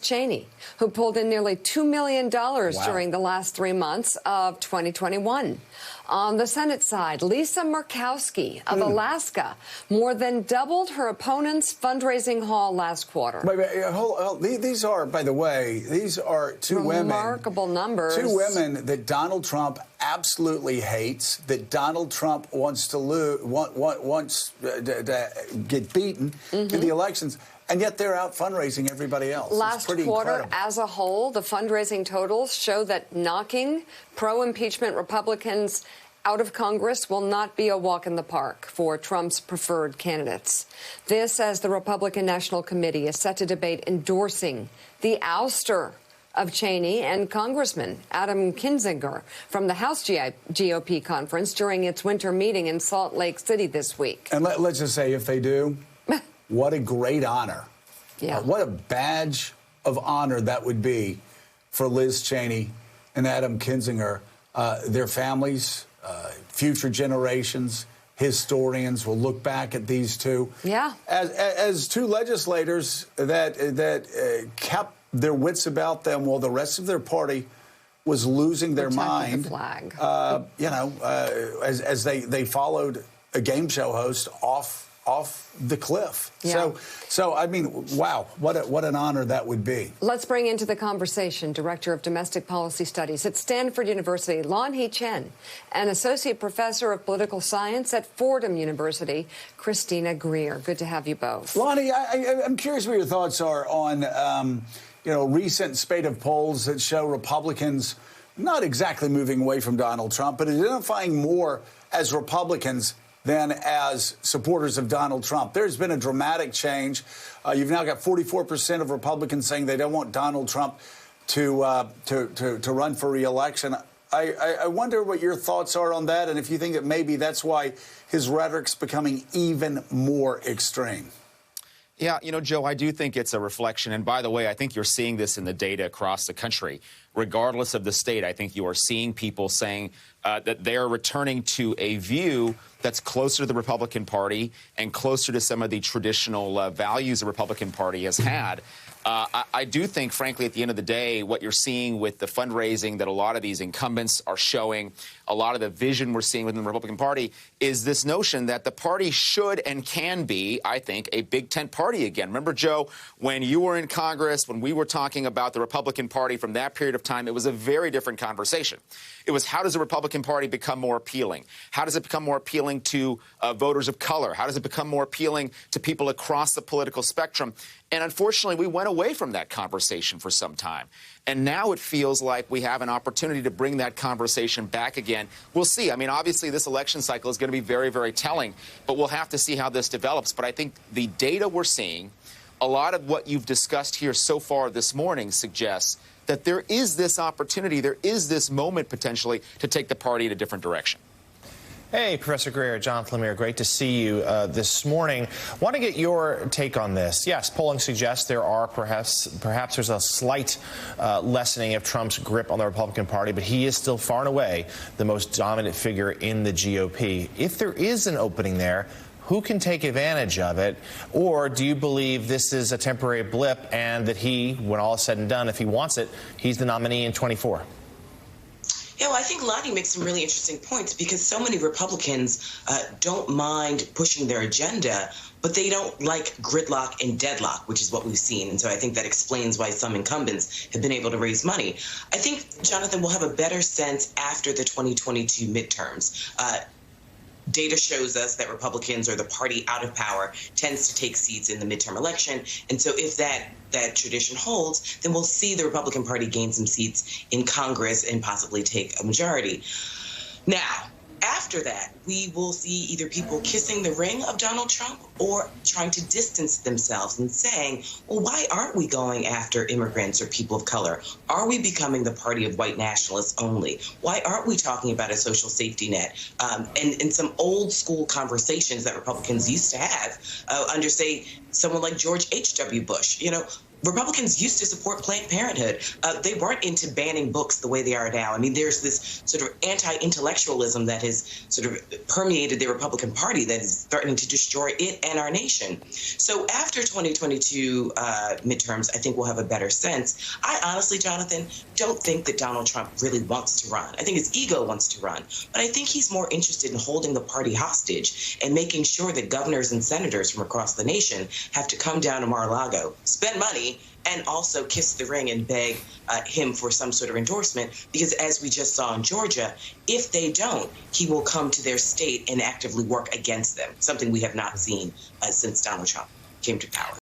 Cheney, who pulled in nearly $2 million during the last 3 months of 2021. On the Senate side, Lisa Murkowski of Alaska more than doubled her opponent's fundraising haul last quarter. These are, by the way, these are two women. Remarkable numbers. Two women that Donald Trump absolutely hates, that Donald Trump wants to wants to get beaten in the elections. And yet they're out fundraising everybody else. Last quarter, as a whole, the fundraising totals show that knocking pro-impeachment Republicans out of Congress will not be a walk in the park for Trump's preferred candidates. This as the Republican National Committee is set to debate endorsing the ouster of Cheney and Congressman Adam Kinzinger from the House GOP conference during its winter meeting in Salt Lake City this week. And let's just say if they do, what a great honor. Yeah. What a badge of honor that would be for Liz Cheney and Adam Kinzinger. Their families, future generations, historians will look back at these two as two legislators that kept their wits about them while the rest of their party was losing their mind. The flag. As they followed a game show host off the cliff. Yeah. So I mean, wow, what an honor that would be. Let's bring into the conversation Director of Domestic Policy Studies at Stanford University, Lanhee Chen, and Associate Professor of Political Science at Fordham University, Christina Greer. Good to have you both. Lanhee, I'm curious what your thoughts are on recent spate of polls that show Republicans not exactly moving away from Donald Trump, but identifying more as Republicans than as supporters of Donald Trump. There's been a dramatic change. You've now got 44% of Republicans saying they don't want Donald Trump to run for re-election. I wonder what your thoughts are on that, and if you think that maybe that's why his rhetoric's becoming even more extreme. Yeah, Joe, I do think it's a reflection. And by the way, I think you're seeing this in the data across the country. Regardless of the state, I think you are seeing people saying that they are returning to a view that's closer to the Republican Party and closer to some of the traditional values the Republican Party has had. I do think, frankly, at the end of the day, what you're seeing with the fundraising that a lot of these incumbents are showing, a lot of the vision we're seeing within the Republican Party is this notion that the party should and can be, I think, a big tent party again. Remember, Joe, when you were in Congress, when we were talking about the Republican Party from that period of time, it was a very different conversation. It was, how does the Republican Party become more appealing? How does it become more appealing to voters of color? How does it become more appealing to people across the political spectrum? And unfortunately, we went away from that conversation for some time. And now it feels like we have an opportunity to bring that conversation back again. We'll see. I mean, obviously, this election cycle is going to be very, very telling, but we'll have to see how this develops. But I think the data we're seeing, a lot of what you've discussed here so far this morning suggests that there is this opportunity, there is this moment potentially to take the party in a different direction. Hey, Professor Greer, Jonathan Lemire, great to see you this morning. Want to get your take on this. Yes, polling suggests there are perhaps there's a slight lessening of Trump's grip on the Republican Party, but he is still far and away the most dominant figure in the GOP. If there is an opening there, who can take advantage of it? Or do you believe this is a temporary blip and that he, when all is said and done, if he wants it, he's the nominee in 24? Yeah, well, I think Lanhee makes some really interesting points because so many Republicans don't mind pushing their agenda, but they don't like gridlock and deadlock, which is what we've seen. And so I think that explains why some incumbents have been able to raise money. I think, Jonathan, we'll have a better sense after the 2022 midterms. Data shows us that Republicans, or the party out of power, tends to take seats in the midterm election. And so if that tradition holds, then we'll see the Republican Party gain some seats in Congress and possibly take a majority. Now, after that, we will see either people kissing the ring of Donald Trump or trying to distance themselves and saying, well, why aren't we going after immigrants or people of color? Are we becoming the party of white nationalists only? Why aren't we talking about a social safety net? And some old school conversations that Republicans used to have under, say, someone like George H.W. Bush. Republicans used to support Planned Parenthood. They weren't into banning books the way they are now. I mean, there's this sort of anti-intellectualism that has sort of permeated the Republican Party that is threatening to destroy it and our nation. So after 2022 midterms, I think we'll have a better sense. I honestly, Jonathan, don't think that Donald Trump really wants to run. I think his ego wants to run, but I think he's more interested in holding the party hostage and making sure that governors and senators from across the nation have to come down to Mar-a-Lago, spend money, and also kiss the ring and beg him for some sort of endorsement, because as we just saw in Georgia, if they don't, he will come to their state and actively work against them, something we have not seen since Donald Trump came to power.